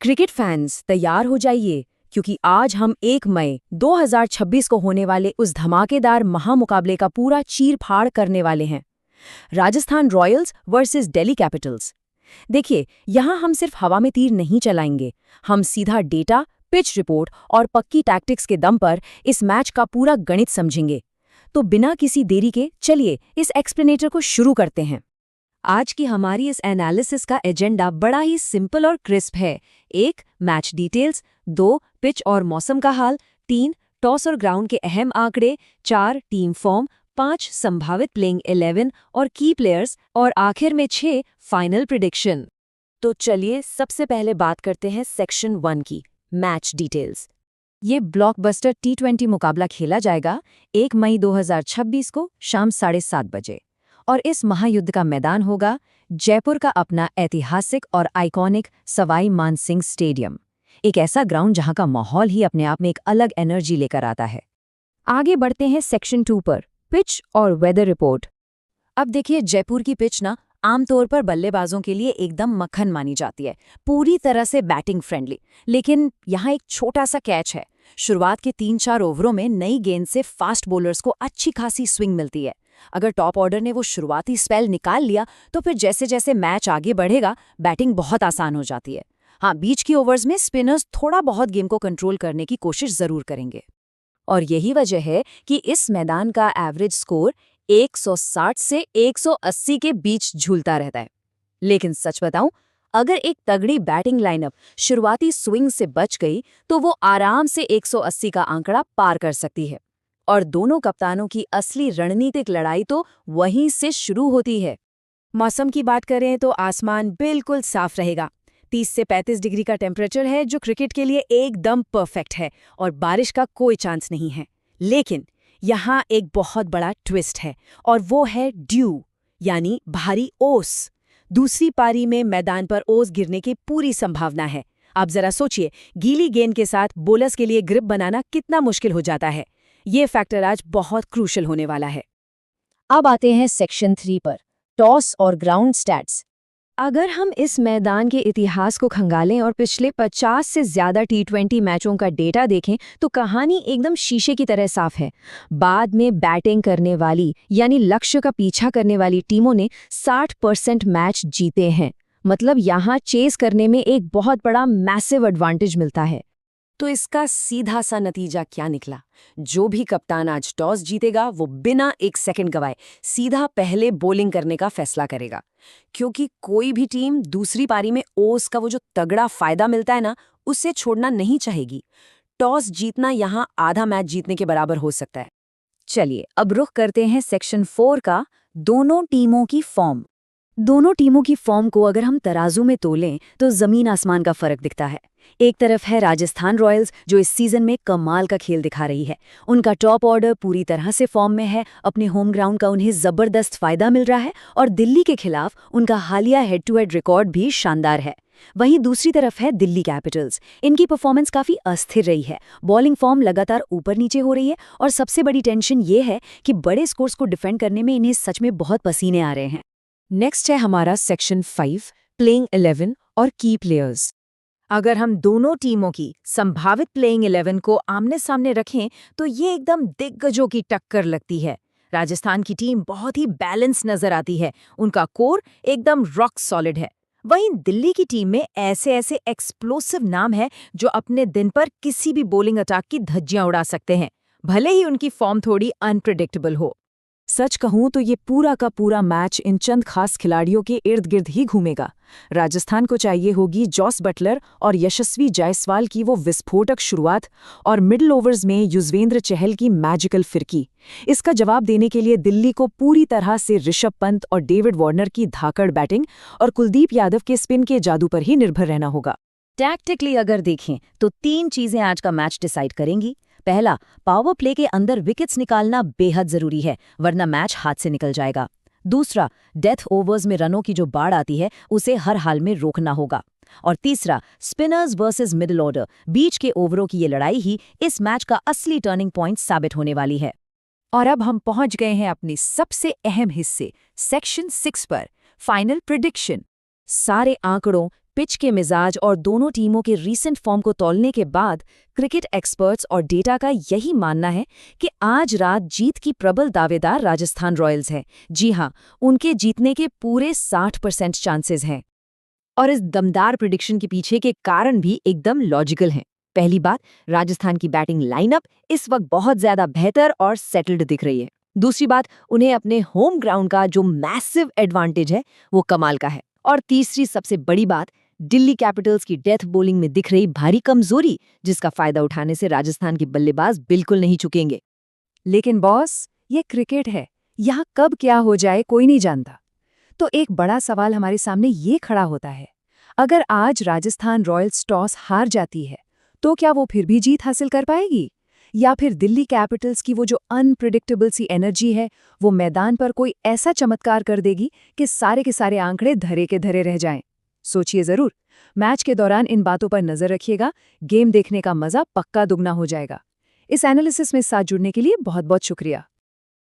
Cricket fans तैयार हो जाइए क्योंकि आज हम 1 मई 2026 को होने वाले उस धमाकेदार महामुकाबले का पूरा चीर-फाड़ करने वाले हैं। Rajasthan Royals versus Delhi Capitals. देखिए, यहाँ हम सिर्फ हवा में तीर नहीं चलाएंगे, हम सीधा डेटा, पिच रिपोर्ट और पक्की टैक्टिक्स के दम पर इस मैच का पूरा गणित समझेंगे। तो बिना किसी देरी के चलिए इस एक्सप्लेनेटर को शुरू करते हैं। आज की हमारी इस एनालिसिस का एजेंडा बड़ा ही सिंपल और क्रिस्प है। 1. Match details, 2. पिच और मौसम का हाल, 3. टॉस और ग्राउंड के अहम आंकड़े, 4. Team form, 5. संभावित प्लेइंग 11 और की प्लेयर्स और आखिर में 6. Final prediction. तो चलिए सबसे पहले बात करते हैं सेक्शन 1 की, मैच डिटेल्स। ये ब्लॉकबस्टर T20 मुकाबला खेला जाएगा 1 मई 2026 को शाम 7:30 बजे। और इस महायुद्ध का मैदान होगा जयपुर का अपना ऐतिहासिक और आइकॉनिक सवाई मानसिंह स्टेडियम, एक ऐसा ग्राउंड जहां का माहौल ही अपने आप में एक अलग एनर्जी लेकर आता है। आगे बढ़ते हैं सेक्शन 2 पर, पिच और वेदर रिपोर्ट। अब देखिए, जयपुर की पिच ना आमतौर पर बल्लेबाजों के लिए एकदम मक्खन मानी जाती है, पूरी तरह से बैटिंग फ्रेंडली। लेकिन यहाँ एक छोटा सा कैच है। शुरुआत के 3-4 ओवरों में नई गेंद से फास्ट बॉलर्स को अच्छी खासी स्विंग मिलती है। अगर टॉप ऑर्डर ने वो शुरुआती स्पेल निकाल लिया तो फिर जैसे जैसे मैच आगे बढ़ेगा बैटिंग बहुत आसान हो जाती है। हाँ, बीच की ओवर्स में स्पिनर्स थोड़ा बहुत गेम को कंट्रोल करने की कोशिश जरूर करेंगे। और यही वजह है कि इस मैदान का एवरेज स्कोर 160 से 180 के बीच झूलता रहता है। लेकिन सच बताऊं, अगर एक तगड़ी बैटिंग लाइनअप शुरुआती स्विंग से बच गई तो वो आराम से 180 का आंकड़ा पार कर सकती है। और दोनों कप्तानों की असली रणनीतिक लड़ाई तो वहीं से शुरू होती है। मौसम की बात करें तो आसमान बिल्कुल साफ रहेगा। 30 से 35 डिग्री का टेम्परेचर है जो क्रिकेट के लिए एकदम परफेक्ट है और बारिश का कोई चांस नहीं है। लेकिन यहाँ एक बहुत बड़ा ट्विस्ट है और वो है ड्यू, यानी भारी ओस। दूसरी पारी में मैदान पर ओस गिरने की पूरी संभावना है। आप जरा सोचिए, गीली गेंद के साथ बोलर्स के लिए ग्रिप बनाना कितना मुश्किल हो जाता है। ये फैक्टर आज बहुत क्रूशल होने वाला है। अब आते हैं सेक्शन 3 पर, टॉस और ग्राउंड स्टैट्स। अगर हम इस मैदान के इतिहास को खंगालें और पिछले 50 से ज्यादा T20 मैचों का डेटा देखें तो कहानी एकदम शीशे की तरह साफ है। बाद में बैटिंग करने वाली यानी लक्ष्य का पीछा करने वाली टीमों ने 60% मैच जीते हैं। मतलब यहाँ चेस करने में एक बहुत बड़ा मैसिव एडवांटेज मिलता है। तो इसका सीधा सा नतीजा क्या निकला? जो भी कप्तान आज टॉस जीतेगा वो बिना 1 सेकंड गवाए सीधा पहले बॉलिंग करने का फैसला करेगा, क्योंकि कोई भी टीम दूसरी पारी में ओस का वो जो तगड़ा फायदा मिलता है ना, उसे छोड़ना नहीं चाहेगी। टॉस जीतना यहाँ आधा मैच जीतने के बराबर हो सकता है। चलिए अब रुख करते हैं सेक्शन 4 का, दोनों टीमों की फॉर्म। दोनों टीमों की फॉर्म को अगर हम तराजू में तोलें तो जमीन आसमान का फर्क दिखता है। एक तरफ है राजस्थान रॉयल्स जो इस सीजन में कमाल का खेल दिखा रही है। उनका टॉप ऑर्डर पूरी तरह से फॉर्म में है, अपने होम ग्राउंड का उन्हें जबरदस्त फायदा मिल रहा है और दिल्ली के खिलाफ उनका हालिया हेड टू हेड रिकॉर्ड भी शानदार है। वहीं दूसरी तरफ है दिल्ली कैपिटल्स। इनकी परफॉर्मेंस काफी अस्थिर रही है, बॉलिंग फॉर्म लगातार ऊपर नीचे हो रही है और सबसे बड़ी टेंशन ये है कि बड़े स्कोर्स को डिफेंड करने में इन्हें सच में बहुत पसीने आ रहे हैं। नेक्स्ट है हमारा सेक्शन 5, प्लेइंग 11 और की प्लेयर्स। अगर हम दोनों टीमों की संभावित प्लेइंग 11 को आमने सामने रखें तो ये एकदम दिग्गजों की टक्कर लगती है। राजस्थान की टीम बहुत ही बैलेंस नजर आती है, उनका कोर एकदम रॉक सॉलिड है। वहीं दिल्ली की टीम में ऐसे ऐसे एक्सप्लोसिव नाम हैं जो अपने दिन पर किसी भी बॉलिंग अटैक की धज्जियां उड़ा सकते हैं, भले ही उनकी फॉर्म थोड़ी अनप्रिडिक्टेबल हो। सच कहूं तो ये पूरा का पूरा मैच इन चंद खास खिलाड़ियों के इर्द गिर्द ही घूमेगा। राजस्थान को चाहिए होगी जॉस बटलर और यशस्वी जायसवाल की वो विस्फोटक शुरुआत और मिडिल ओवर्स में युजवेंद्र चहल की मैजिकल फिरकी। इसका जवाब देने के लिए दिल्ली को पूरी तरह से ऋषभ पंत और डेविड वार्नर की धाकड़ बैटिंग और कुलदीप यादव के स्पिन के जादू पर ही निर्भर रहना होगा। टैक्टिकली अगर देखें तो 3 चीजें आज का मैच डिसाइड करेंगी। पहला, पावर प्ले के अंदर विकेट्स निकालना बेहद जरूरी है, वरना मैच हाथ से निकल जाएगा। दूसरा, डेथ ओवर्स में रनों की जो बाढ़ आती है उसे हर हाल में रोकना होगा। और तीसरा, स्पिनर्स वर्सेस मिडिल ऑर्डर, बीच के ओवरों की ये लड़ाई ही इस मैच का असली टर्निंग पॉइंट साबित होने वाली है। और अब हम पहुंच गए हैं अपने सबसे अहम हिस्से, सेक्शन 6 पर, फाइनल प्रिडिक्शन। सारे आंकड़ों, पिच के मिजाज और दोनों टीमों के रीसेंट फॉर्म को तौलने के बाद क्रिकेट एक्सपर्ट्स और डेटा का यही मानना है कि आज रात जीत की प्रबल दावेदार राजस्थान रॉयल्स है। जी हां, उनके जीतने के पूरे 60% चांसेस हैं। और इस दमदार प्रिडिक्शन के पीछे के कारण भी एकदम लॉजिकल हैं। पहली बात, राजस्थान की बैटिंग लाइनअप इस वक्त बहुत ज्यादा बेहतर और सेटल्ड दिख रही है। दूसरी बात, उन्हें अपने होम ग्राउंड का जो मैसिव एडवांटेज है वो कमाल का है। और तीसरी सबसे बड़ी बात, दिल्ली कैपिटल्स की डेथ बॉलिंग में दिख रही भारी कमजोरी, जिसका फायदा उठाने से राजस्थान के बल्लेबाज बिल्कुल नहीं चुकेंगे। लेकिन बॉस, ये क्रिकेट है, यहाँ कब क्या हो जाए कोई नहीं जानता। तो एक बड़ा सवाल हमारे सामने ये खड़ा होता है, अगर आज राजस्थान रॉयल्स टॉस हार जाती है तो क्या वो फिर भी जीत हासिल कर पाएगी, या फिर दिल्ली कैपिटल्स की वो जो अनप्रिडिक्टेबल सी एनर्जी है वो मैदान पर कोई ऐसा चमत्कार कर देगी कि सारे के सारे आंकड़े धरे के धरे रह जाएं। सोचिए जरूर। मैच के दौरान इन बातों पर नजर रखिएगा, गेम देखने का मजा पक्का दुगना हो जाएगा। इस एनालिसिस में साथ जुड़ने के लिए बहुत बहुत शुक्रिया।